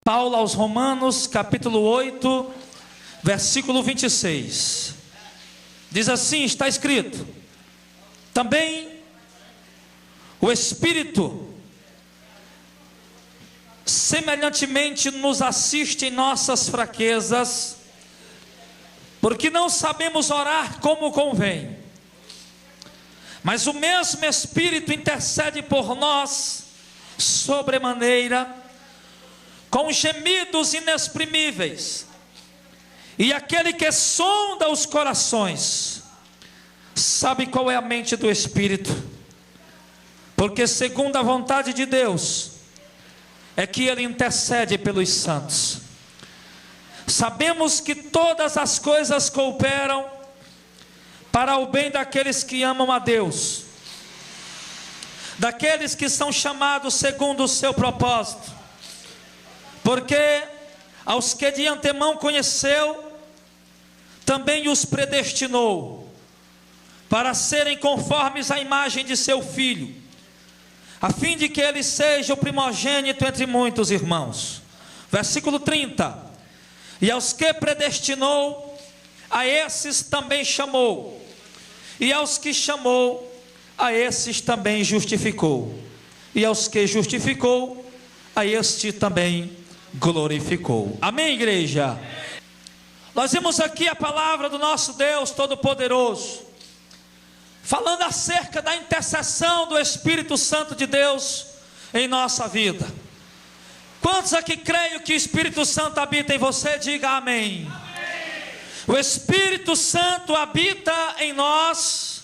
Paulo aos Romanos, capítulo 8, versículo 26. Diz assim, está escrito: também o Espírito semelhantemente nos assiste em nossas fraquezas, porque não sabemos orar como convém, mas o mesmo Espírito intercede por nós sobremaneira, com gemidos inexprimíveis. E aquele que sonda os corações sabe qual é a mente do Espírito, porque segundo a vontade de Deus é que Ele intercede pelos santos. Sabemos que todas as coisas cooperam para o bem daqueles que amam a Deus, daqueles que são chamados segundo o seu propósito. Porque aos que de antemão conheceu, também os predestinou para serem conformes à imagem de seu Filho, a fim de que ele seja o primogênito entre muitos irmãos. Versículo 30. E aos que predestinou, a esses também chamou, e aos que chamou, a esses também justificou, e aos que justificou, a este também glorificou. Amém, igreja? Nós vimos aqui a palavra do nosso Deus Todo-Poderoso, falando acerca da intercessão do Espírito Santo de Deus em nossa vida. Quantos aqui creem que o Espírito Santo habita em você? Diga amém. Amém. O Espírito Santo habita em nós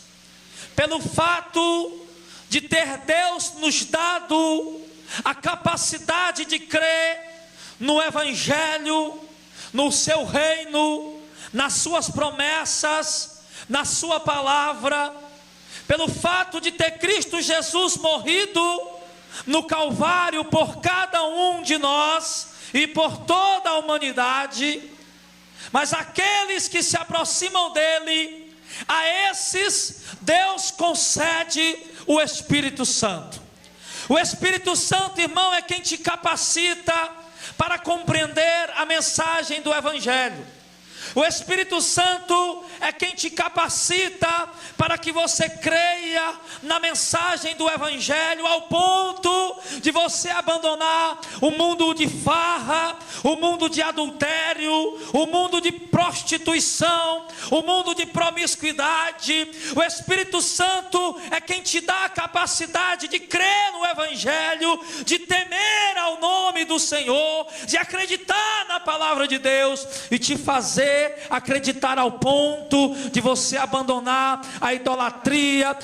pelo fato de ter Deus nos dado a capacidade de crer no Evangelho, no seu reino, nas suas promessas, na sua palavra, pelo fato de ter Cristo Jesus morrido no Calvário por cada um de nós e por toda a humanidade. Mas aqueles que se aproximam dele, a esses Deus concede o Espírito Santo. O Espírito Santo, irmão, é quem te capacita para compreender a mensagem do Evangelho. O Espírito Santo é quem te capacita para que você creia na mensagem do Evangelho, ao ponto de você abandonar o mundo de farra, o mundo de adultério, o mundo de prostituição, o mundo de promiscuidade. O Espírito Santo é quem te dá a capacidade de crer no Evangelho, de temer ao nome do Senhor, de acreditar na palavra de Deus e te fazer acreditar ao ponto de você abandonar a idolatria,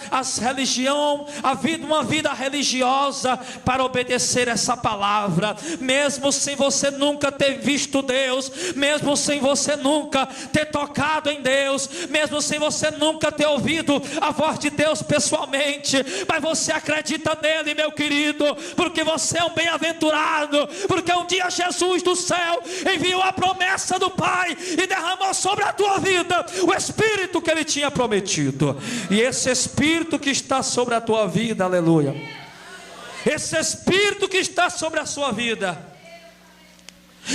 uma vida religiosa, para obedecer essa palavra, mesmo sem você nunca ter visto Deus, mesmo sem você nunca ter tocado em Deus, mesmo sem você nunca ter ouvido a voz de Deus pessoalmente, mas você acredita nele, meu querido, porque você é um bem-aventurado, porque um dia Jesus do céu enviou a promessa do Pai e derramou sobre a tua vida o Espírito que Ele tinha prometido. E esse Espírito que está sobre a tua vida, aleluia, esse Espírito que está sobre a sua vida,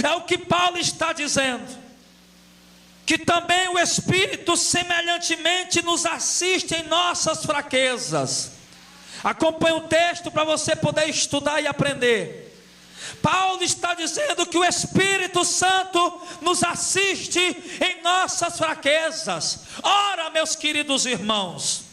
é o que Paulo está dizendo, que também o Espírito semelhantemente nos assiste em nossas fraquezas. Acompanhe o texto para você poder estudar e aprender. Paulo está dizendo que o Espírito Santo nos assiste em nossas fraquezas. Ora, meus queridos irmãos,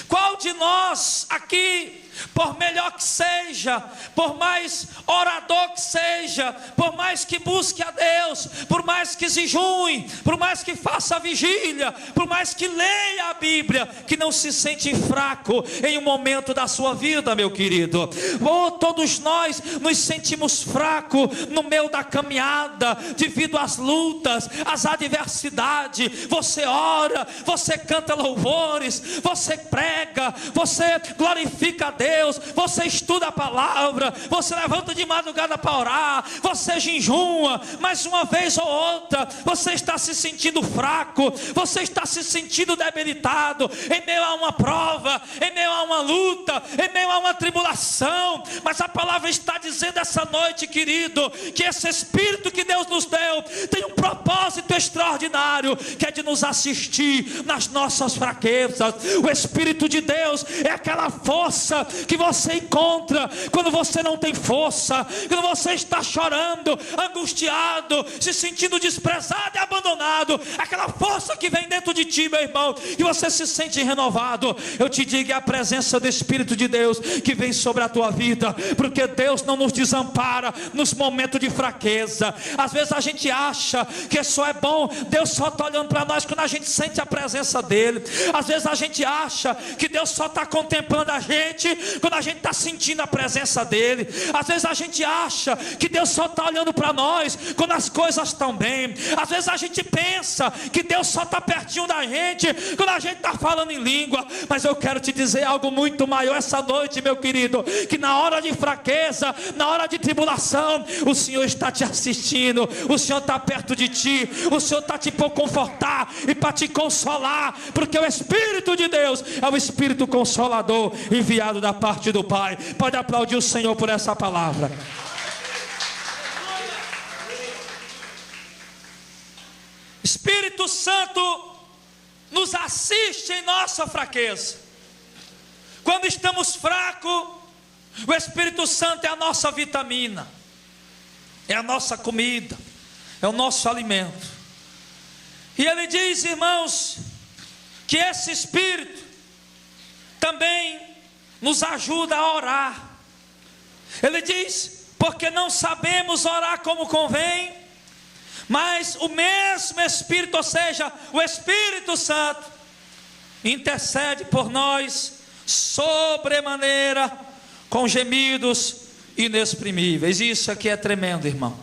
qual de nós aqui, por melhor que seja, por mais orador que seja, por mais que busque a Deus, por mais que jejue, por mais que faça a vigília, por mais que leia a Bíblia, que não se sente fraco em um momento da sua vida, meu querido? Todos nós nos sentimos fracos no meio da caminhada, devido às lutas, às adversidades. Você ora, você canta louvores, você prega, você glorifica a Deus, Deus, você estuda a palavra, você levanta de madrugada para orar, você jejuma, mas uma vez ou outra você está se sentindo fraco, você está se sentindo debilitado, em meio a uma prova, em meio a uma luta, em meio a uma tribulação. Mas a palavra está dizendo essa noite, querido, que esse Espírito que Deus nos deu tem um propósito extraordinário, que é de nos assistir nas nossas fraquezas. O Espírito de Deus é aquela força que você encontra quando você não tem força, quando você está chorando, angustiado, se sentindo desprezado e abandonado. Aquela força que vem dentro de ti, meu irmão, e você se sente renovado. Eu te digo, é a presença do Espírito de Deus que vem sobre a tua vida, porque Deus não nos desampara nos momentos de fraqueza. Às vezes a gente acha que só é bom, Deus só está olhando para nós quando a gente sente a presença dele. Às vezes a gente acha que Deus só está contemplando a gente quando a gente está sentindo a presença dele. Às vezes a gente acha que Deus só está olhando para nós quando as coisas estão bem. Às vezes a gente pensa que Deus só está pertinho da gente quando a gente está falando em língua. Mas eu quero te dizer algo muito maior essa noite, meu querido, que na hora de fraqueza, na hora de tribulação, o Senhor está te assistindo, o Senhor está perto de ti, o Senhor está te para confortar e para te consolar, porque o Espírito de Deus é o Espírito Consolador enviado da parte do Pai. Pode aplaudir o Senhor por essa palavra. Espírito Santo nos assiste em nossa fraqueza. Quando estamos fracos, o Espírito Santo é a nossa vitamina, é a nossa comida, é o nosso alimento. E ele diz, irmãos, que esse Espírito também nos ajuda a orar. Ele diz, porque não sabemos orar como convém, mas o mesmo Espírito, ou seja, o Espírito Santo, intercede por nós sobremaneira, com gemidos inexprimíveis. Isso aqui é tremendo, irmão,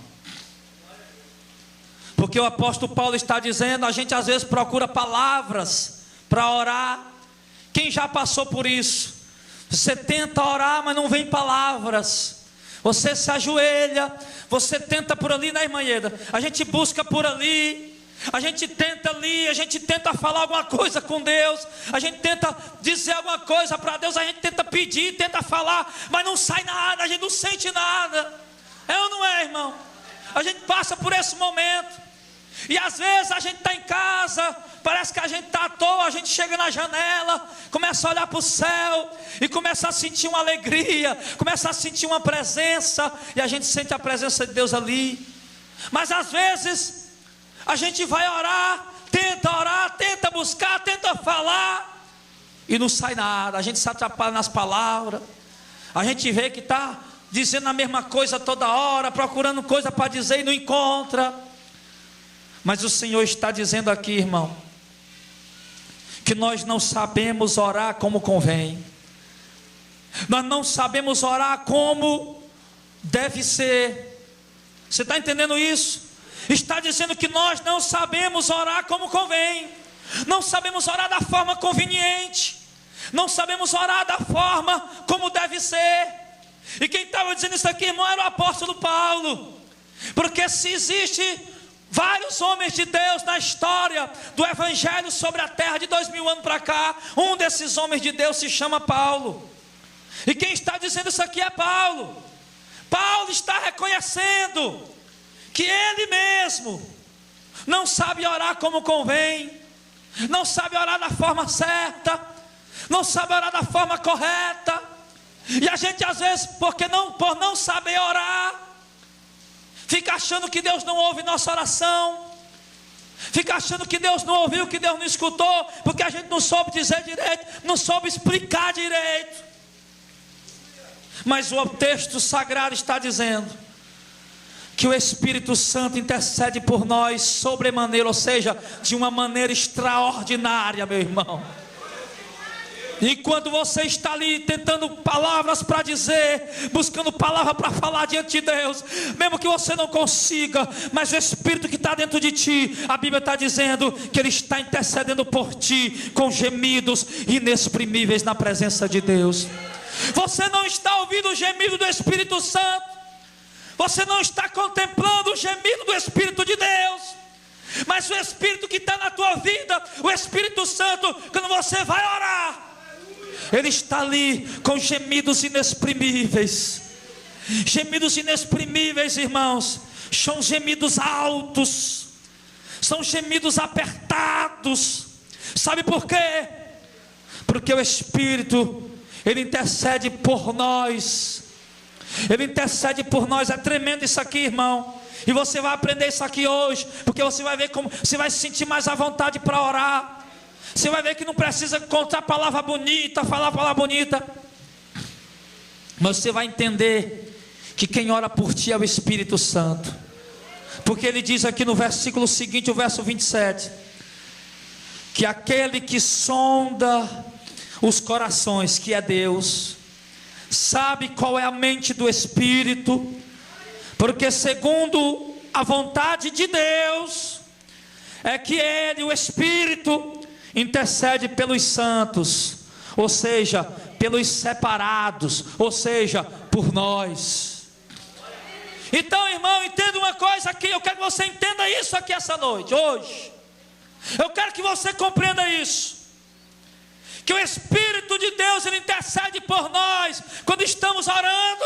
porque o apóstolo Paulo está dizendo, a gente às vezes procura palavras para orar. Quem já passou por isso? Você tenta orar, mas não vem palavras. Você se ajoelha, você tenta por ali, né, irmã Ieda? A gente busca por ali, a gente tenta ali, a gente tenta falar alguma coisa com Deus, a gente tenta dizer alguma coisa para Deus, a gente tenta pedir, tenta falar, mas não sai nada, a gente não sente nada. É ou não é, irmão? A gente passa por esse momento. E às vezes a gente está em casa, parece que a gente está à toa, a gente chega na janela, começa a olhar para o céu e começa a sentir uma alegria, começa a sentir uma presença, e a gente sente a presença de Deus ali. Mas às vezes a gente vai orar, tenta buscar, tenta falar, e não sai nada. A gente se atrapalha nas palavras, a gente vê que está dizendo a mesma coisa toda hora, procurando coisa para dizer e não encontra. Mas o Senhor está dizendo aqui, irmão, que nós não sabemos orar como convém, nós não sabemos orar como deve ser. Você está entendendo isso? Está dizendo que nós não sabemos orar como convém, não sabemos orar da forma conveniente, não sabemos orar da forma como deve ser. E quem estava dizendo isso aqui, irmão, era o apóstolo Paulo. Porque se existe vários homens de Deus na história do Evangelho sobre a terra de 2000 anos para cá, um desses homens de Deus se chama Paulo. E quem está dizendo isso aqui é Paulo. Paulo está reconhecendo que ele mesmo não sabe orar como convém, não sabe orar da forma certa, não sabe orar da forma correta. E a gente às vezes, por não saber orar, fica achando que Deus não ouve nossa oração, fica achando que Deus não ouviu, que Deus não escutou, porque a gente não soube dizer direito, não soube explicar direito. Mas o texto sagrado está dizendo que o Espírito Santo intercede por nós sobremaneira, ou seja, de uma maneira extraordinária, meu irmão. Enquanto você está ali tentando palavras para dizer, buscando palavra para falar diante de Deus, mesmo que você não consiga, mas o Espírito que está dentro de ti, a Bíblia está dizendo que Ele está intercedendo por ti com gemidos inexprimíveis na presença de Deus. Você não está ouvindo o gemido do Espírito Santo. Você não está contemplando o gemido do Espírito de Deus. Mas o Espírito que está na tua vida, o Espírito Santo, quando você vai orar, Ele está ali com gemidos inexprimíveis. Gemidos inexprimíveis, irmãos, são gemidos altos, são gemidos apertados. Sabe por quê? Porque o Espírito, Ele intercede por nós. Ele intercede por nós. É tremendo isso aqui, irmão. E você vai aprender isso aqui hoje, porque você vai ver como você vai se sentir mais à vontade para orar. Você vai ver que não precisa contar palavra bonita, falar palavra bonita, mas você vai entender que quem ora por ti é o Espírito Santo. Porque ele diz aqui no versículo seguinte, o verso 27, que aquele que sonda os corações, que é Deus, sabe qual é a mente do Espírito, porque segundo a vontade de Deus é que Ele, o Espírito, intercede pelos santos, ou seja, pelos separados, ou seja, por nós. Então, irmão, entenda uma coisa aqui. Eu quero que você entenda isso aqui essa noite, hoje. Eu quero que você compreenda isso, que o Espírito de Deus, Ele intercede por nós quando estamos orando,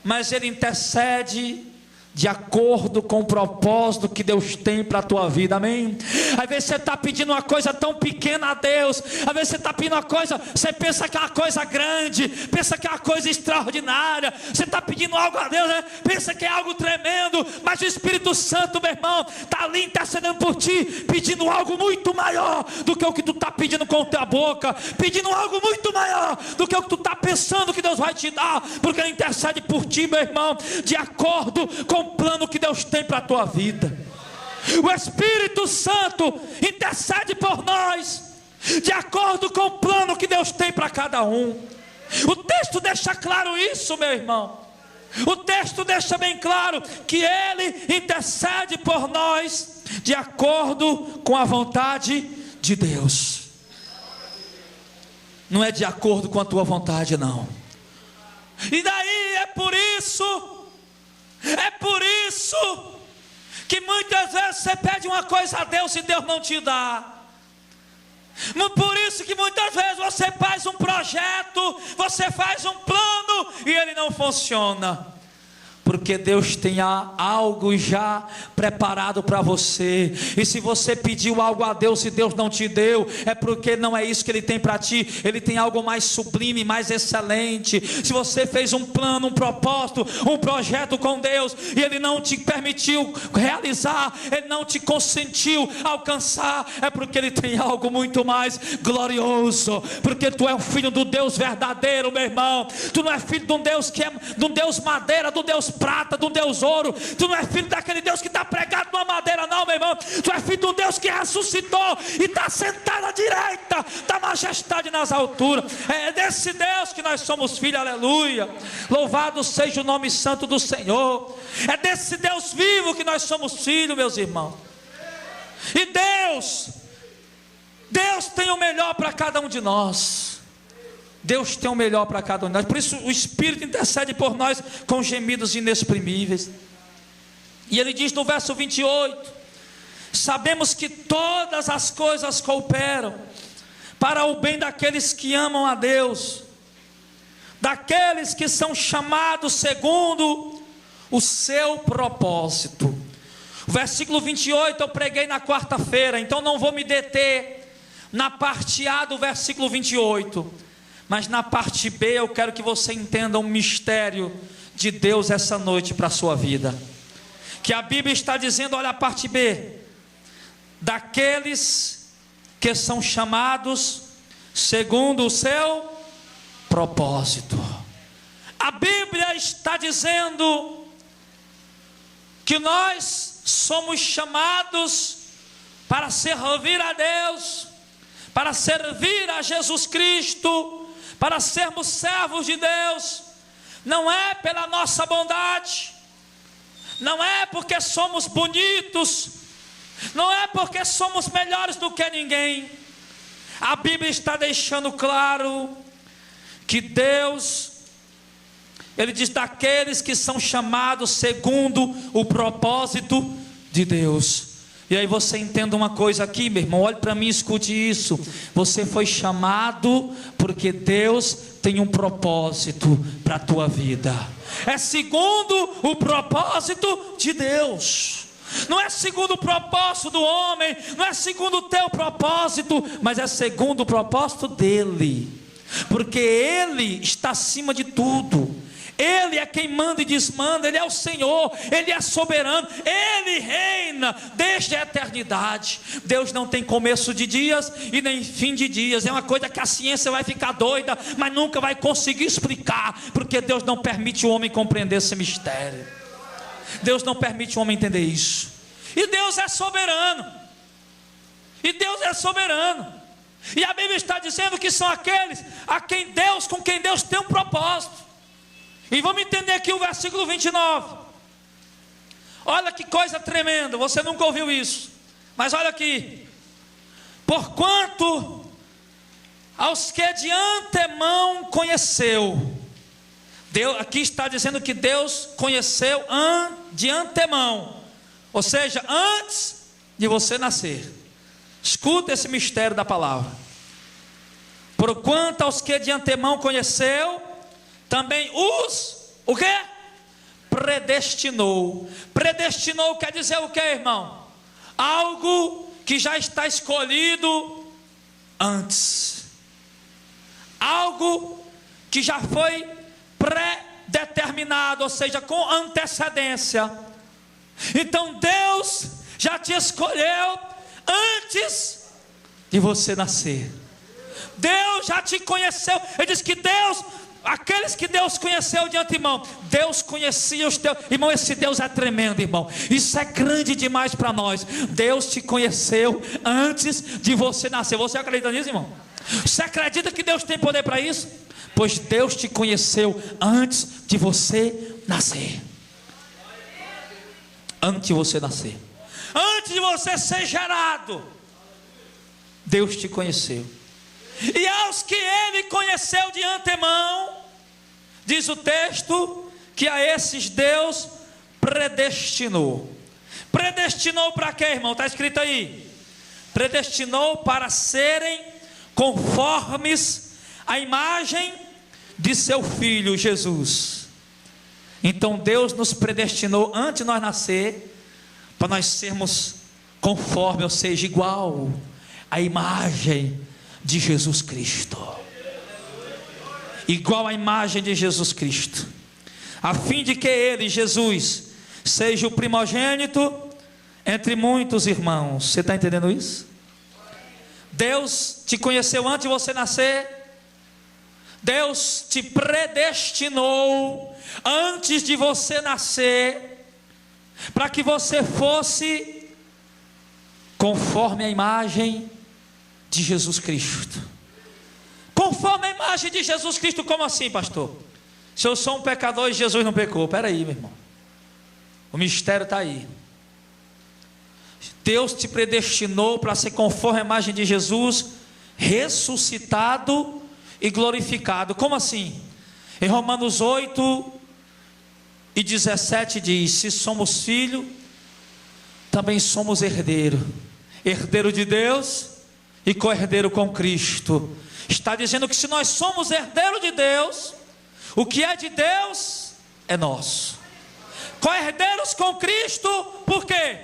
mas Ele intercede de acordo com o propósito que Deus tem para a tua vida, amém? Às vezes você está pedindo uma coisa tão pequena a Deus, às vezes você está pedindo uma coisa, você pensa que é uma coisa grande, pensa que é uma coisa extraordinária, você está pedindo algo a Deus, né? Pensa que é algo tremendo, mas o Espírito Santo, meu irmão, está ali intercedendo por ti, pedindo algo muito maior do que o que tu está pedindo com a tua boca, pedindo algo muito maior do que o que tu está pensando que Deus vai te dar, porque Ele intercede por ti, meu irmão, de acordo com o plano que Deus tem para a tua vida. O Espírito Santo intercede por nós de acordo com o plano que Deus tem para cada um. O texto deixa claro isso, meu irmão. O texto deixa bem claro que Ele intercede por nós de acordo com a vontade de Deus. Não é de acordo com a tua vontade, não. E daí é por isso que muitas vezes você pede uma coisa a Deus e Deus não te dá. Por isso que muitas vezes você faz um projeto, você faz um plano e ele não funciona. Porque Deus tem algo já preparado para você. E se você pediu algo a Deus e Deus não te deu, é porque não é isso que Ele tem para ti. Ele tem algo mais sublime, mais excelente. Se você fez um plano, um propósito, um projeto com Deus e Ele não te permitiu realizar, Ele não te consentiu alcançar, é porque Ele tem algo muito mais glorioso. Porque tu é o filho do Deus verdadeiro, meu irmão. Tu não é filho de um Deus que é de um Deus madeira, de um Deus prata, de um Deus ouro. Tu não é filho daquele Deus que está pregado numa madeira, não, meu irmão. Tu é filho de um Deus que ressuscitou e está sentado à direita da majestade nas alturas. É desse Deus que nós somos filhos, aleluia. Louvado seja o nome santo do Senhor. É desse Deus vivo que nós somos filhos, meus irmãos. E Deus tem o melhor para cada um de nós. Deus tem o melhor para cada um de nós. Por isso o Espírito intercede por nós com gemidos inexprimíveis. E ele diz no verso 28: sabemos que todas as coisas cooperam para o bem daqueles que amam a Deus, daqueles que são chamados segundo o seu propósito. O versículo 28 eu preguei na quarta-feira, então não vou me deter na parte A do versículo 28. Mas na parte B eu quero que você entenda um mistério de Deus essa noite para a sua vida. Que a Bíblia está dizendo, olha a parte B: daqueles que são chamados segundo o seu propósito. A Bíblia está dizendo que nós somos chamados para servir a Deus, para servir a Jesus Cristo, para sermos servos de Deus. Não é pela nossa bondade, não é porque somos bonitos, não é porque somos melhores do que ninguém. A Bíblia está deixando claro que Deus, Ele diz, daqueles que são chamados segundo o propósito de Deus. E aí você entenda uma coisa aqui, meu irmão, olhe para mim e escute isso. Você foi chamado porque Deus tem um propósito para a tua vida. É segundo o propósito de Deus. Não é segundo o propósito do homem, não é segundo o teu propósito, mas é segundo o propósito dele. Porque Ele está acima de tudo. Ele é quem manda e desmanda. Ele é o Senhor, Ele é soberano, Ele reina desde a eternidade. Deus não tem começo de dias e nem fim de dias. É uma coisa que a ciência vai ficar doida, mas nunca vai conseguir explicar, porque Deus não permite o homem compreender esse mistério. Deus não permite o homem entender isso. E Deus é soberano. E Deus é soberano. E a Bíblia está dizendo que são aqueles com quem Deus tem um propósito. E vamos entender aqui o versículo 29. Olha que coisa tremenda, você nunca ouviu isso. Mas olha aqui. Porquanto aos que de antemão conheceu. Deus, aqui está dizendo que Deus conheceu de antemão. Ou seja, antes de você nascer. Escuta esse mistério da palavra. Porquanto aos que de antemão conheceu, também o quê? Predestinou. Predestinou quer dizer o quê, irmão? Algo que já está escolhido antes. Algo que já foi pré-determinado, ou seja, com antecedência. Então Deus já te escolheu antes de você nascer. Deus já te conheceu. Ele diz que Deus, aqueles que Deus conheceu de antemão, Deus conhecia os teus. Irmão, esse Deus é tremendo, irmão. Isso é grande demais para nós. Deus te conheceu antes de você nascer. Você acredita nisso, irmão? Você acredita que Deus tem poder para isso? Pois Deus te conheceu antes de você nascer. Antes de você nascer. Antes de você ser gerado, Deus te conheceu. E aos que Ele conheceu de antemão, diz o texto, que a esses Deus predestinou. Predestinou para quê, irmão? Está escrito aí. Predestinou para serem conformes à imagem de seu Filho Jesus. Então Deus nos predestinou antes de nós nascer, para nós sermos conforme, ou seja, igual à imagem de Jesus Cristo. Igual à imagem de Jesus Cristo, a fim de que Ele, Jesus, seja o primogênito entre muitos irmãos. Você está entendendo isso? Deus te conheceu antes de você nascer. Deus te predestinou antes de você nascer, para que você fosse conforme a imagem de Jesus Cristo. Conforme a imagem de Jesus Cristo. Como assim, pastor? Se eu sou um pecador e Jesus não pecou. Espera aí, meu irmão, o mistério está aí. Deus te predestinou para ser conforme a imagem de Jesus, ressuscitado e glorificado. Como assim? Em Romanos 8:17 diz: se somos filhos, também somos herdeiro. Herdeiro de Deus e co-herdeiro com Cristo. Está dizendo que se nós somos herdeiro de Deus, o que é de Deus é nosso. Co-herdeiros com Cristo, por quê?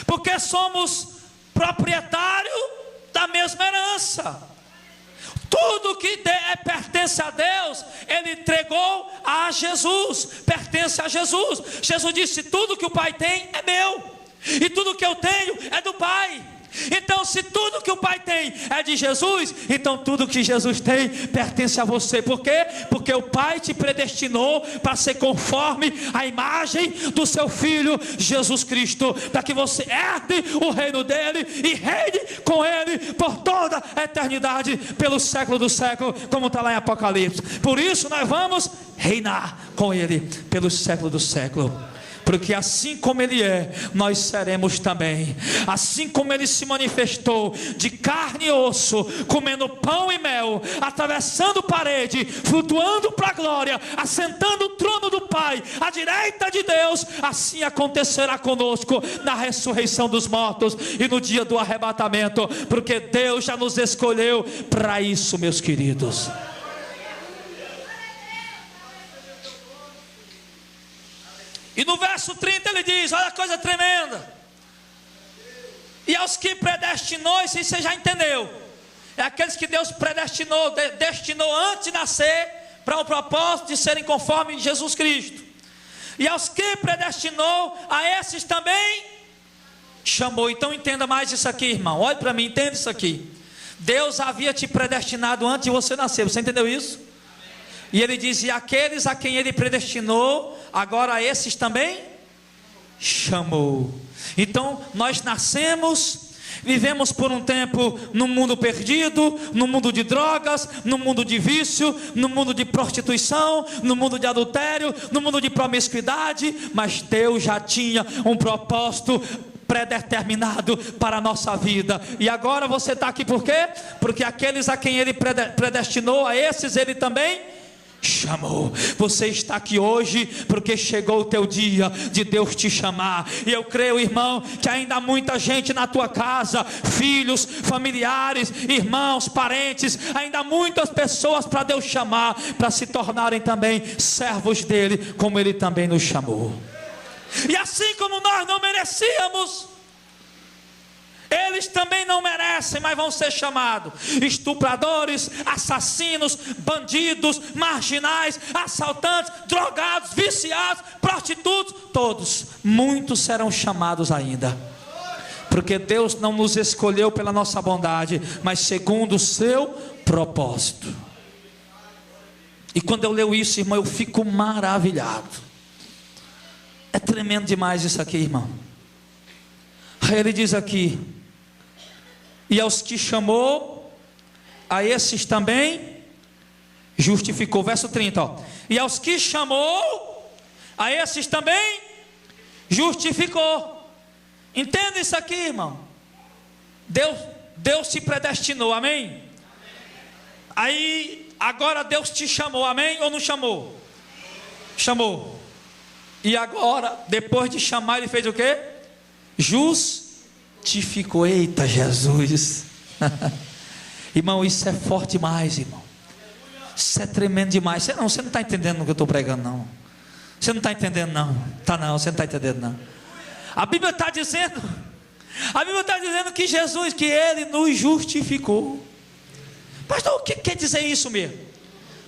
Porque somos proprietários da mesma herança. Tudo que pertence a Deus, Ele entregou a Jesus, pertence a Jesus. Jesus disse: tudo que o Pai tem é meu, e tudo que eu tenho é do Pai. Então, se tudo que o Pai tem é de Jesus, então tudo que Jesus tem pertence a você. Por quê? Porque o Pai te predestinou para ser conforme a imagem do seu Filho Jesus Cristo, para que você herde o reino dele e reine com ele por toda a eternidade, pelo século do século, como está lá em Apocalipse. Por isso nós vamos reinar com ele pelo século do século. Porque assim como Ele é, nós seremos também. Assim como Ele se manifestou de carne e osso, comendo pão e mel, atravessando parede, flutuando para a glória, assentando o trono do Pai à direita de Deus, assim acontecerá conosco na ressurreição dos mortos e no dia do arrebatamento, porque Deus já nos escolheu para isso, meus queridos. E no verso 30 ele diz, olha a coisa tremenda: e aos que predestinou, isso você já entendeu, é aqueles que Deus predestinou, destinou antes de nascer, para o propósito de serem conforme Jesus Cristo. E aos que predestinou, a esses também chamou. Então entenda mais isso aqui, irmão, olhe para mim, entenda isso aqui. Deus havia te predestinado antes de você nascer, você entendeu isso? E ele diz, e aqueles a quem Ele predestinou, agora a esses também chamou. Então nós nascemos, vivemos por um tempo no mundo perdido, no mundo de drogas, no mundo de vício, no mundo de prostituição, no mundo de adultério, no mundo de promiscuidade, mas Deus já tinha um propósito predeterminado para a nossa vida. E agora você está aqui por quê? Porque aqueles a quem Ele predestinou, a esses Ele também chamou. Você está aqui hoje porque chegou o teu dia de Deus te chamar. E eu creio, irmão, que ainda há muita gente na tua casa, filhos, familiares, irmãos, parentes, ainda há muitas pessoas para Deus chamar, para se tornarem também servos dele, como Ele também nos chamou. E assim como nós não merecíamos, eles também não merecem, mas vão ser chamados estupradores, assassinos, bandidos, marginais, assaltantes, drogados, viciados, prostitutos, todos, muitos serão chamados ainda, porque Deus não nos escolheu pela nossa bondade, mas segundo o seu propósito. E quando eu leio isso, irmão, eu fico maravilhado. É tremendo demais isso aqui, irmão. Aí ele diz aqui, e aos que chamou, a esses também justificou. Verso 30, ó. E aos que chamou, a esses também justificou. Entenda isso aqui, irmão. Deus te predestinou, amém? Aí, agora Deus te chamou, amém? Ou não chamou? Chamou. E agora, depois de chamar, Ele fez o quê? Justificou. Eita Jesus. Irmão, isso é forte demais, irmão. Isso é tremendo demais. Você não está entendendo o que eu estou pregando, não. Você não está entendendo, não. Tá não, você não está entendendo, não. A Bíblia está dizendo que Jesus, que Ele nos justificou. Pastor, o que quer dizer isso mesmo?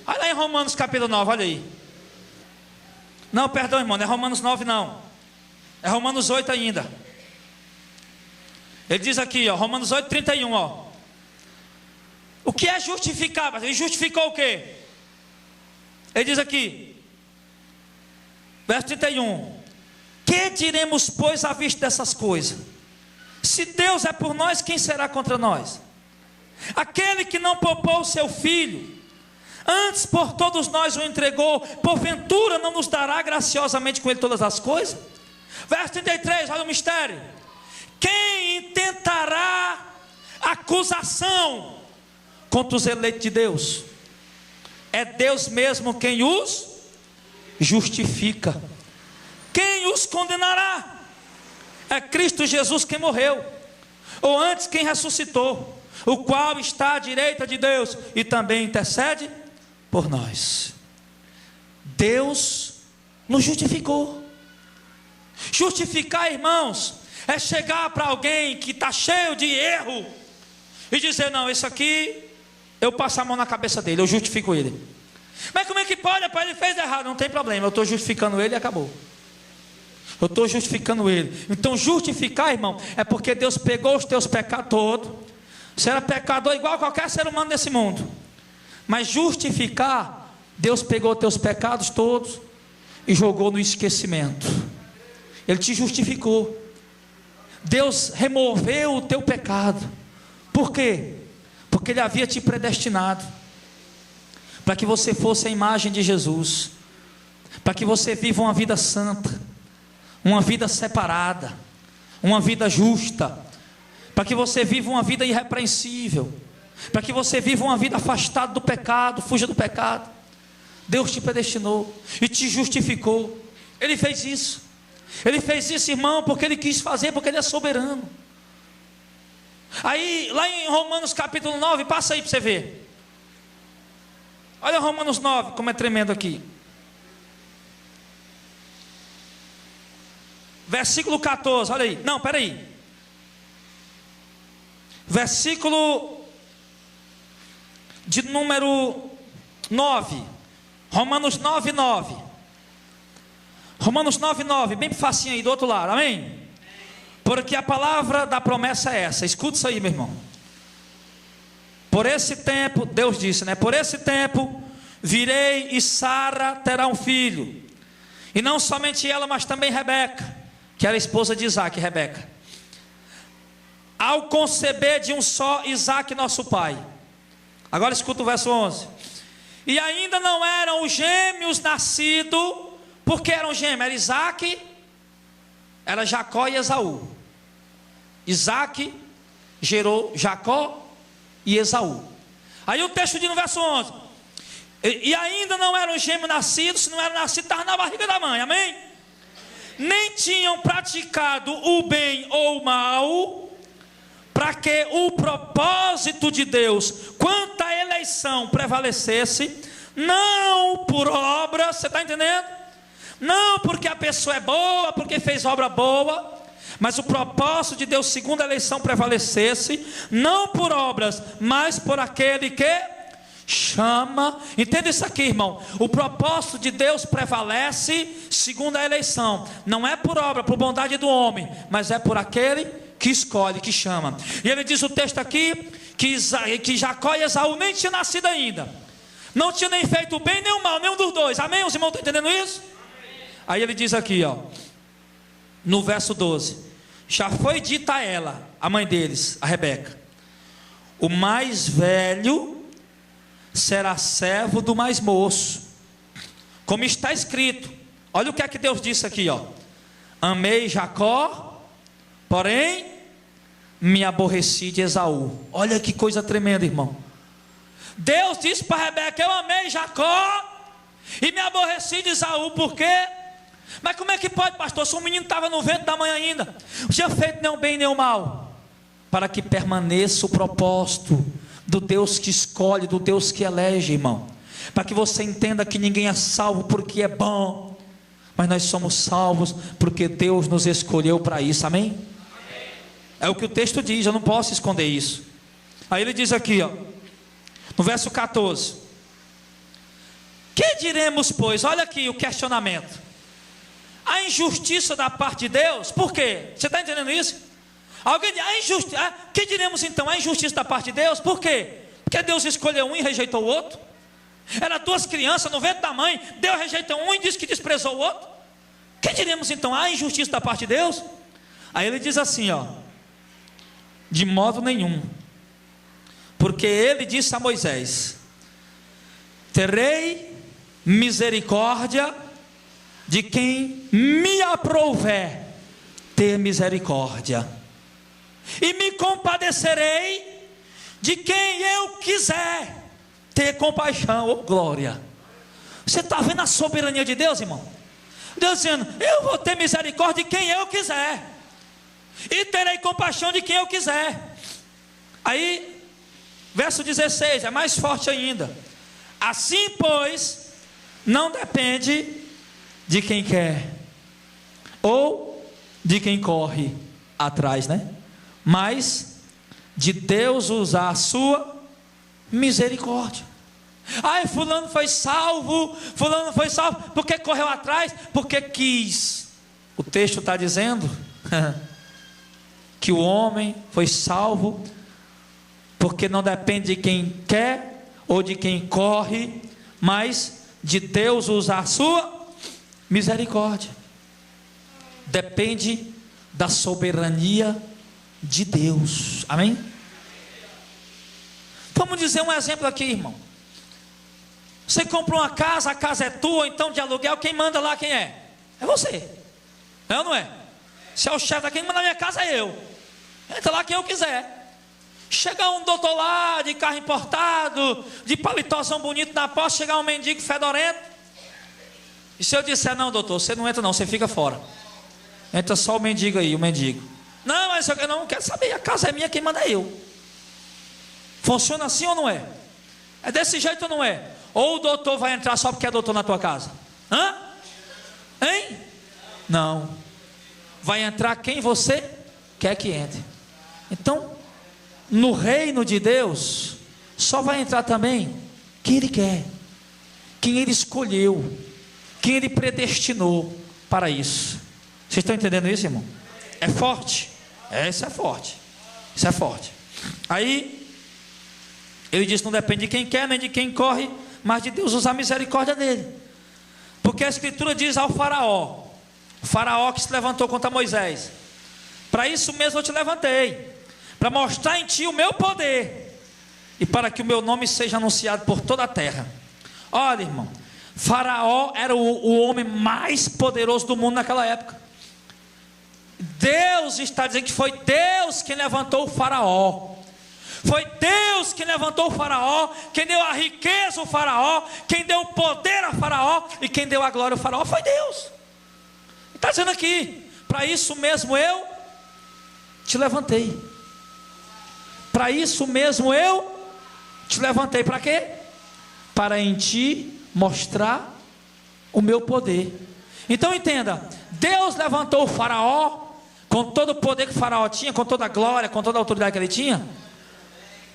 Olha lá em Romanos capítulo 9, olha aí. Não, perdão, irmão, não é Romanos 9 não. É Romanos 8 ainda. Ele diz aqui, ó, Romanos 8, 31, ó. O que é justificar? Ele justificou o quê? Ele diz aqui, verso 31. Que diremos, pois, à vista dessas coisas? Se Deus é por nós, quem será contra nós? Aquele que não poupou o seu filho, antes por todos nós o entregou, porventura não nos dará graciosamente com ele todas as coisas? Verso 33, olha o mistério. Quem intentará acusação contra os eleitos de Deus? É Deus mesmo quem os justifica. Quem os condenará? É Cristo Jesus quem morreu, ou antes quem ressuscitou, o qual está à direita de Deus e também intercede por nós. Deus nos justificou. Justificar, irmãos, é chegar para alguém que está cheio de erro e dizer, não, isso aqui eu passo a mão na cabeça dele, eu justifico ele. Mas como é que pode? Rapaz, ele fez errado. Não tem problema, eu estou justificando ele e acabou. Eu estou justificando ele. Então justificar, irmão, é porque Deus pegou os teus pecados todos. Você era pecador igual a qualquer ser humano desse mundo. Mas justificar, Deus pegou os teus pecados todos e jogou no esquecimento. Ele te justificou. Deus removeu o teu pecado. Por quê? Porque Ele havia te predestinado para que você fosse a imagem de Jesus, para que você viva uma vida santa, uma vida separada, uma vida justa, para que você viva uma vida irrepreensível, para que você viva uma vida afastada do pecado, fuja do pecado. Deus te predestinou e te justificou. Ele fez isso. Ele fez isso, irmão, porque Ele quis fazer, porque Ele é soberano. Aí, lá em Romanos capítulo 9, passa aí para você ver. Olha Romanos 9, como é tremendo aqui. Versículo 14, olha aí. Não, peraí. Versículo de número 9. Romanos 9, 9. Romanos 9, 9. Bem facinho aí do outro lado, amém? Porque a palavra da promessa é essa. Escuta isso aí, meu irmão. Por esse tempo, Deus disse, né? Por esse tempo virei e Sara terá um filho. E não somente ela, mas também Rebeca, que era a esposa de Isaque, Rebeca. Ao conceber de um só Isaque, nosso pai. Agora escuta o verso 11. E ainda não eram os gêmeos nascidos. Por que eram gêmeos? Era Isaque, era Jacó e Esaú. Isaque gerou Jacó e Esaú. Aí o texto diz no verso 11: e ainda não eram gêmeos nascidos. Se não eram nascidos, estavam na barriga da mãe, amém? Nem tinham praticado o bem ou o mal, para que o propósito de Deus quanto à eleição prevalecesse, não por obra. Você está entendendo? Não porque a pessoa é boa, porque fez obra boa, mas o propósito de Deus segundo a eleição prevalecesse, não por obras, mas por aquele que chama. Entenda isso aqui, irmão. O propósito de Deus prevalece segundo a eleição. Não é por obra, por bondade do homem, mas é por aquele que escolhe, que chama. E ele diz o texto aqui que Jacó e Esaú nem tinham nascido ainda, não tinham nem feito o bem nem o mal, nenhum dos dois, amém? Os irmãos estão entendendo isso? Aí ele diz aqui, ó, no verso 12: já foi dita a ela, a mãe deles, a Rebeca: o mais velho será servo do mais moço, como está escrito. Olha o que é que Deus disse aqui, ó: amei Jacó, porém me aborreci de Esaú. Olha que coisa tremenda, irmão. Deus disse para Rebeca: eu amei Jacó e me aborreci de Esaú. Por quê? Mas como é que pode, pastor? Se o menino estava no ventre da mãe ainda, não tinha feito nem o bem nem o mal. Para que permaneça o propósito do Deus que escolhe, do Deus que elege, irmão. Para que você entenda que ninguém é salvo porque é bom, mas nós somos salvos porque Deus nos escolheu para isso, amém? Amém? É o que o texto diz, eu não posso esconder isso. Aí ele diz aqui, ó, no verso 14: que diremos, pois? Olha aqui o questionamento. A injustiça da parte de Deus, por quê? Você está entendendo isso? Alguém diz, que diremos então? A injustiça da parte de Deus, por quê? Porque Deus escolheu um e rejeitou o outro. Era duas crianças no ventre da mãe, Deus rejeitou um e disse que desprezou o outro. Que diremos então? A injustiça da parte de Deus? Aí ele diz assim, ó: de modo nenhum, porque ele disse a Moisés: terei misericórdia de quem me aprouver ter misericórdia, e me compadecerei de quem eu quiser ter compaixão. Oh, glória! Você está vendo a soberania de Deus, irmão? Deus dizendo: eu vou ter misericórdia de quem eu quiser, e terei compaixão de quem eu quiser. Aí, verso 16, é mais forte ainda: assim, pois, não depende de quem quer ou de quem corre atrás, né? Mas de Deus usar a sua misericórdia. Ai, fulano foi salvo porque correu atrás, porque quis. O texto está dizendo que o homem foi salvo porque não depende de quem quer ou de quem corre, mas de Deus usar a sua misericórdia. Depende da soberania de Deus, amém? Vamos dizer um exemplo aqui, irmão. Você comprou uma casa, a casa é tua, então de aluguel, quem manda lá quem é? É você. É ou não é? Se é o chefe daqui, quem manda na minha casa é eu. Entra lá quem eu quiser. Chegar um doutor lá, de carro importado, de paletózão bonito na porta, chegar um mendigo fedorento. E se eu disser, não doutor, você não entra não, você fica fora. Entra só o mendigo aí, o mendigo. Não, mas eu não quero saber, a casa é minha, quem manda é eu. Funciona assim ou não é? É desse jeito ou não é? Ou o doutor vai entrar só porque é doutor na tua casa? Hã? Hein? Não. Vai entrar quem você quer que entre. Então, no reino de Deus, só vai entrar também quem Ele quer, quem Ele escolheu, quem Ele predestinou para isso. Vocês estão entendendo isso, irmão? É forte? Isso é forte. Isso é forte. Aí, ele diz: não depende de quem quer, nem de quem corre, mas de Deus usar a misericórdia dele. Porque a Escritura diz ao faraó, o faraó que se levantou contra Moisés: para isso mesmo eu te levantei, para mostrar em ti o meu poder, e para que o meu nome seja anunciado por toda a terra. Olha, irmão, Faraó era o homem mais poderoso do mundo naquela época. Deus está dizendo que foi Deus quem levantou o faraó. Foi Deus quem levantou o faraó, quem deu a riqueza ao faraó, quem deu o poder a faraó e quem deu a glória ao faraó foi Deus. Está dizendo aqui: para isso mesmo eu te levantei. Para isso mesmo eu te levantei. Para quê? Para em ti mostrar o meu poder. Então entenda: Deus levantou o faraó com todo o poder que o faraó tinha, com toda a glória, com toda a autoridade que ele tinha,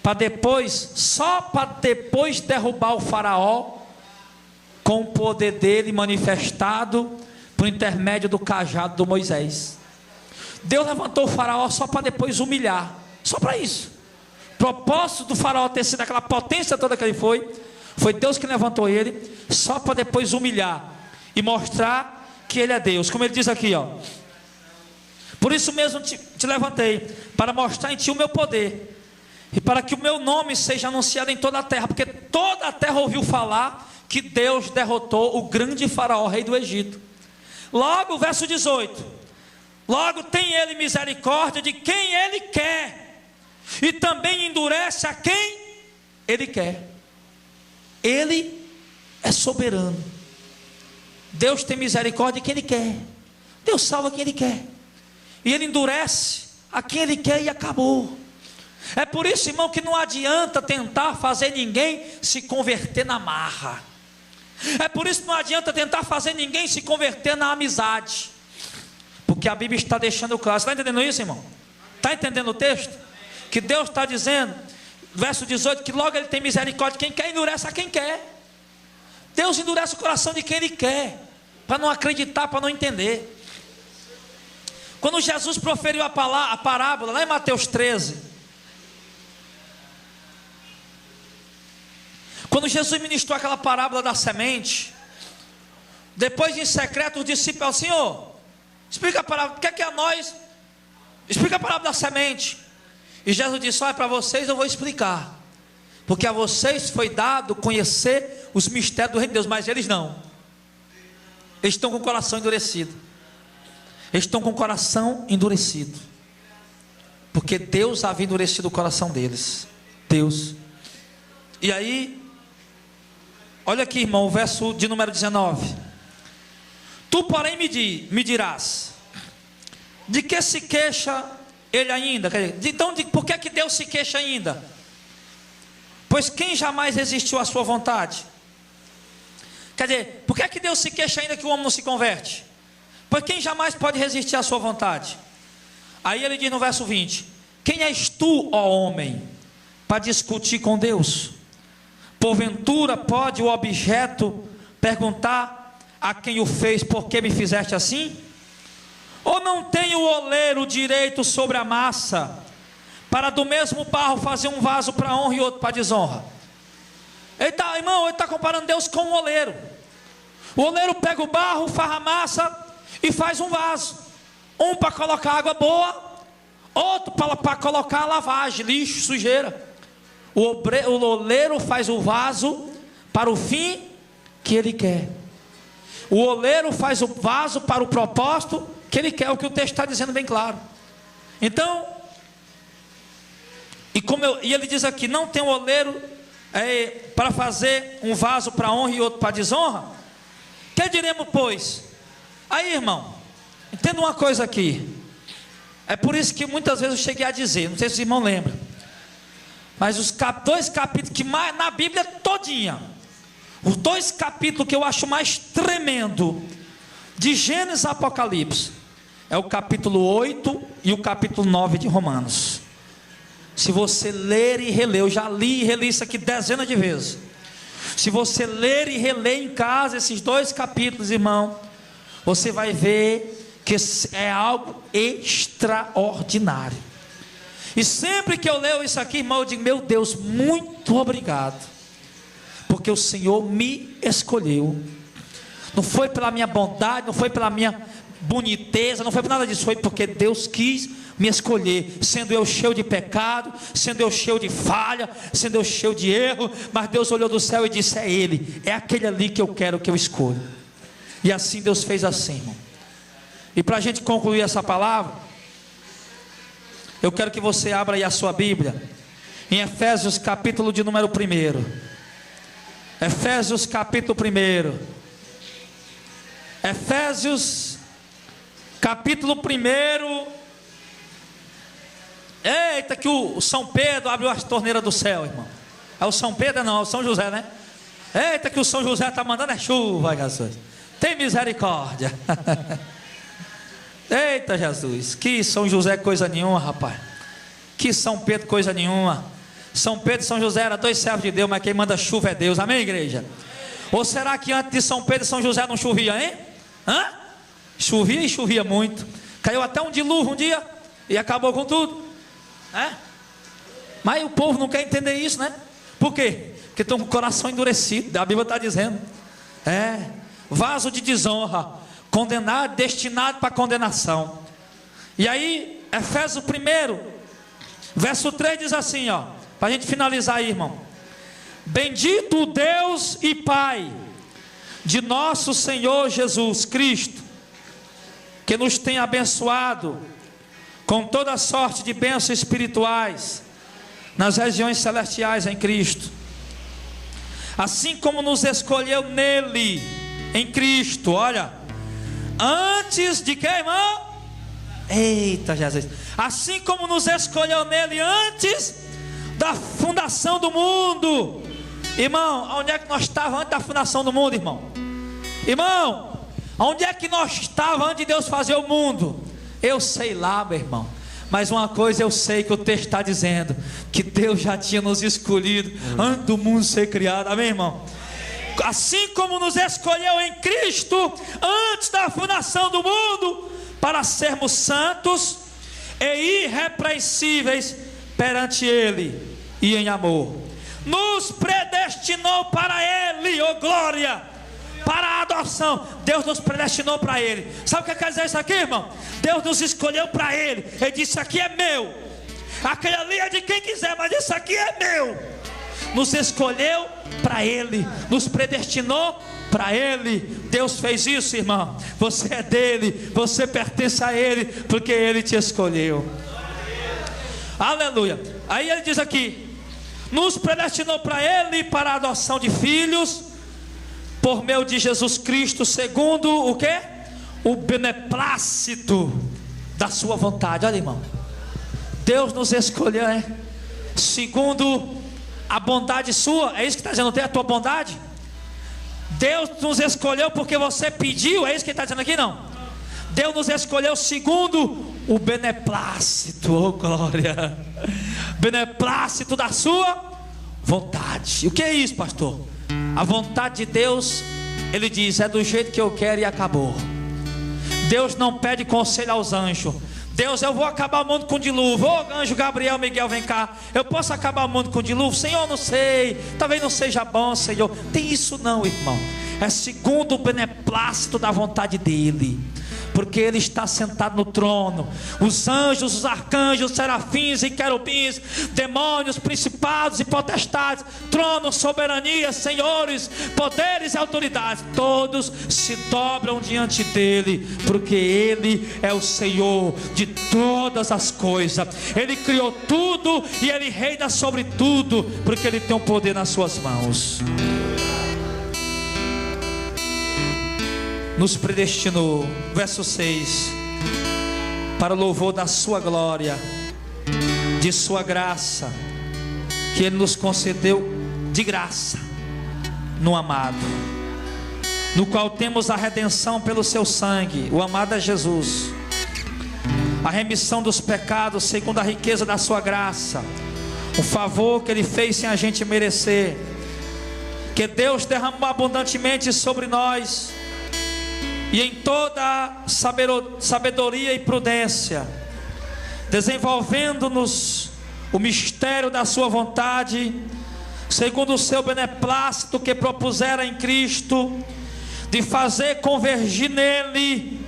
para depois, só para depois derrubar o faraó com o poder dele manifestado por intermédio do cajado do Moisés. Deus levantou o faraó só para depois humilhar, só para isso. O propósito do faraó ter sido aquela potência toda que ele foi Deus que levantou ele só para depois humilhar e mostrar que ele é Deus. Como ele diz aqui, ó: por isso mesmo te levantei, para mostrar em ti o meu poder, e para que o meu nome seja anunciado em toda a terra, porque toda a terra ouviu falar que Deus derrotou o grande faraó, rei do Egito. Logo, verso 18: logo tem ele misericórdia de quem ele quer, e também endurece a quem ele quer. Ele é soberano. Deus tem misericórdia de quem ele quer. Deus salva quem ele quer, e ele endurece a quem ele quer, e acabou. É por isso, irmão, que não adianta tentar fazer ninguém se converter na marra. É por isso que não adianta tentar fazer ninguém se converter na amizade, porque a Bíblia está deixando claro. Você está entendendo isso, irmão? Está entendendo o texto? Que Deus está dizendo, verso 18, que logo ele tem misericórdia de quem quer e endurece a quem quer. Deus endurece o coração de quem ele quer, para não acreditar, para não entender. Quando Jesus proferiu a parábola lá em Mateus 13, quando Jesus ministrou aquela parábola da semente, depois em secreto os discípulos: Senhor, explica a parábola, o que é a nós? Explica a parábola da semente. E Jesus disse: olha, para vocês eu vou explicar, porque a vocês foi dado conhecer os mistérios do reino de Deus, mas eles não. Eles estão com o coração endurecido. Eles estão com o coração endurecido, porque Deus havia endurecido o coração deles. Deus. E aí, olha aqui, irmão, o verso de número 19: tu porém me dirás, de que se queixa ele ainda? Então, por que Deus se queixa ainda? Pois quem jamais resistiu à sua vontade? Quer dizer, por que Deus se queixa ainda que o homem não se converte? Pois quem jamais pode resistir à sua vontade? Aí ele diz no verso 20: quem és tu, ó homem, para discutir com Deus? Porventura pode o objeto perguntar a quem o fez: por que me fizeste assim? Ou não tem o oleiro direito sobre a massa, para do mesmo barro fazer um vaso para honra e outro para desonra? Irmão, ele está comparando Deus com o oleiro. O oleiro pega o barro, faz a massa e faz um vaso, um para colocar água boa, outro para colocar lavagem, lixo, sujeira. O oleiro faz o vaso para o fim que ele quer. O oleiro faz o vaso para o propósito que ele quer, o que o texto está dizendo bem claro. Então, e ele diz aqui: não tem um oleiro para fazer um vaso para honra e outro para desonra? Que diremos, pois? Aí, irmão, entenda uma coisa aqui. É por isso que muitas vezes eu cheguei a dizer, não sei se os irmãos lembram, mas os dois capítulos que mais na Bíblia todinha, os dois capítulos que eu acho mais tremendo de Gênesis a Apocalipse, é o capítulo 8 e o capítulo 9 de Romanos. Se você ler e reler, eu já li e reli isso aqui dezenas de vezes. Se você ler e reler em casa esses dois capítulos, irmão, você vai ver que é algo extraordinário. E sempre que eu leio isso aqui, irmão, eu digo: meu Deus, muito obrigado, porque o Senhor me escolheu. Não foi pela minha bondade, não foi pela minha boniteza, não foi por nada disso, foi porque Deus quis me escolher, sendo eu cheio de pecado, sendo eu cheio de falha, sendo eu cheio de erro, mas Deus olhou do céu e disse: é Ele, é aquele ali que eu quero, que eu escolho. E assim Deus fez assim, irmão. E para a gente concluir essa palavra, eu quero que você abra aí a sua Bíblia em Efésios capítulo de número 1. Efésios capítulo 1. Efésios capítulo 1. Eita, que o São Pedro abriu as torneiras do céu, irmão. É o São Pedro, não, é o São José, né? Eita, que o São José está mandando chuva, Jesus. Tem misericórdia. Eita, Jesus, que São José coisa nenhuma, rapaz. Que São Pedro coisa nenhuma. São Pedro e São José eram dois servos de Deus, mas quem manda chuva é Deus, amém, igreja? Ou será que antes de São Pedro e São José não chovia, hein? Chovia e chovia muito. Caiu até um dilúvio um dia e acabou com tudo, né? Mas o povo não quer entender isso, né? Por quê? Porque estão com o coração endurecido. A Bíblia está dizendo: vaso de desonra, condenado, destinado para condenação. E aí, Efésios 1, verso 3 diz assim, para a gente finalizar aí, irmão: bendito o Deus e Pai de nosso Senhor Jesus Cristo, que nos tem abençoado com toda sorte de bênçãos espirituais nas regiões celestiais em Cristo, assim como nos escolheu nele, em Cristo, olha, antes de que, irmão? Eita, Jesus! Assim como nos escolheu nele antes da fundação do mundo. Irmão, onde é que nós estávamos antes da fundação do mundo, irmão? Irmão, onde é que nós estávamos antes de Deus fazer o mundo? Eu sei lá, meu irmão, mas uma coisa eu sei que o texto está dizendo: que Deus já tinha nos escolhido antes do mundo ser criado, amém, irmão? Assim como nos escolheu em Cristo antes da fundação do mundo, para sermos santos e irrepreensíveis perante Ele e em amor, nos predestinou para Ele, oh glória, para a adoção. Deus nos predestinou para Ele. Sabe o que quer dizer isso aqui, irmão? Deus nos escolheu para Ele. Ele disse: isso aqui é meu, aquele ali é de quem quiser, mas isso aqui é meu. Nos escolheu para Ele, nos predestinou para Ele. Deus fez isso, irmão. Você é dele, você pertence a Ele, porque Ele te escolheu. Aleluia. Aí ele diz aqui: nos predestinou para Ele, para a adoção de filhos, por meio de Jesus Cristo, segundo o quê? O beneplácito da sua vontade. Olha, irmão, Deus nos escolheu, segundo a bondade sua. É isso que está dizendo, tem a tua bondade. Deus nos escolheu porque você pediu. É isso que ele está dizendo aqui, não? Deus nos escolheu segundo o beneplácito, oh glória, beneplácito da sua vontade. O que é isso, pastor? A vontade de Deus, Ele diz: é do jeito que eu quero e acabou. Deus não pede conselho aos anjos. Deus: eu vou acabar o mundo com dilúvio. Ô anjo Gabriel, Miguel, vem cá, eu posso acabar o mundo com dilúvio? Senhor, não sei, talvez não seja bom, Senhor. Tem isso não, irmão. É segundo o beneplácito da vontade dEle. porque Ele está sentado no trono. Os anjos, os arcanjos, serafins e querubins, demônios, principados e potestades, tronos, soberanias, senhores, poderes e autoridades, todos se dobram diante dEle, porque Ele é o Senhor de todas as coisas. Ele criou tudo e Ele reina sobre tudo, porque Ele tem o poder nas suas mãos. Nos predestinou, verso 6, para o louvor da sua glória, de sua graça, que Ele nos concedeu de graça no amado, no qual temos a redenção pelo seu sangue. O amado é Jesus, a remissão dos pecados segundo a riqueza da sua graça, o favor que Ele fez sem a gente merecer, que Deus derramou abundantemente sobre nós, e em toda sabedoria e prudência, desenvolvendo-nos o mistério da sua vontade, segundo o seu beneplácito que propusera em Cristo, de fazer convergir nele,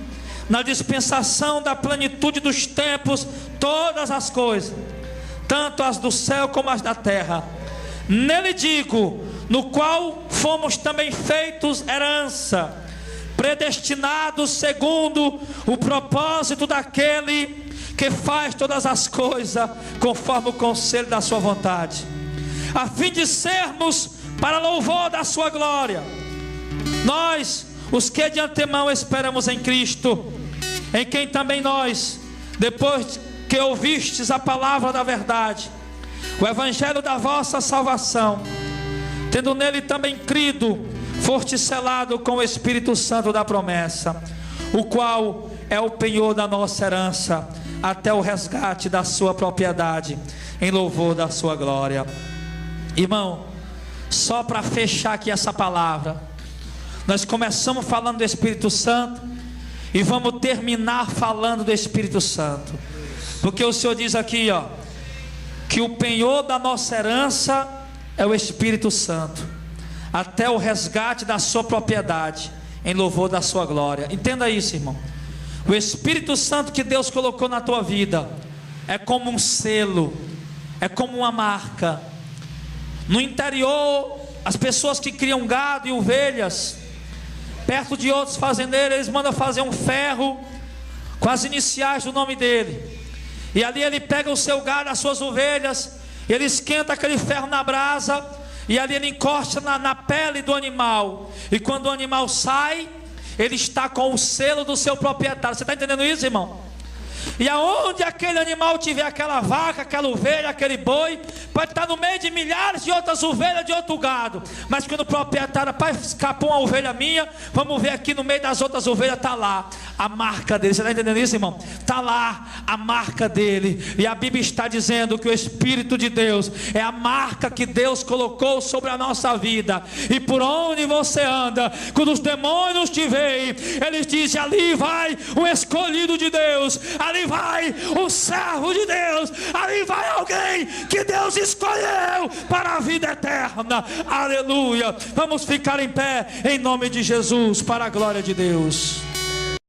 na dispensação da plenitude dos tempos, todas as coisas, tanto as do céu como as da terra. Nele digo, no qual fomos também feitos herança, predestinados segundo o propósito daquele que faz todas as coisas conforme o conselho da sua vontade, a fim de sermos para louvor da sua glória, nós, os que de antemão esperamos em Cristo, em quem também nós, depois que ouvistes a palavra da verdade, o evangelho da vossa salvação, tendo nele também crido, foste selado com o Espírito Santo da promessa, o qual é o penhor da nossa herança, até o resgate da sua propriedade, em louvor da sua glória. Irmão, só para fechar aqui essa palavra, nós começamos falando do Espírito Santo e vamos terminar falando do Espírito Santo, porque o Senhor diz aqui, ó, que o penhor da nossa herança é o Espírito Santo, até o resgate da sua propriedade, em louvor da sua glória. Entenda isso, irmão. O Espírito Santo que Deus colocou na tua vida é como um selo, é como uma marca. No interior, as pessoas que criam gado e ovelhas, perto de outros fazendeiros, eles mandam fazer um ferro com as iniciais do nome dele, e ali ele pega o seu gado, as suas ovelhas, e ele esquenta aquele ferro na brasa, e ali ele encosta na pele do animal, e quando o animal sai, ele está com o selo do seu proprietário. Você está entendendo isso, irmão? E aonde aquele animal tiver, aquela vaca, aquela ovelha, aquele boi, pode estar no meio de milhares de outras ovelhas, de outro gado, mas quando o proprietário, pai, escapou uma ovelha minha, vamos ver aqui no meio das outras ovelhas, está lá a marca dele. Você está entendendo isso, irmão? Está lá a marca dele, e a Bíblia está dizendo que o Espírito de Deus é a marca que Deus colocou sobre a nossa vida, e por onde você anda, quando os demônios te veem, eles dizem: ali vai um escolhido de Deus, ali vai um servo de Deus, ali vai alguém que Deus escolheu para a vida eterna. Aleluia. Vamos ficar em pé em nome de Jesus, para a glória de Deus.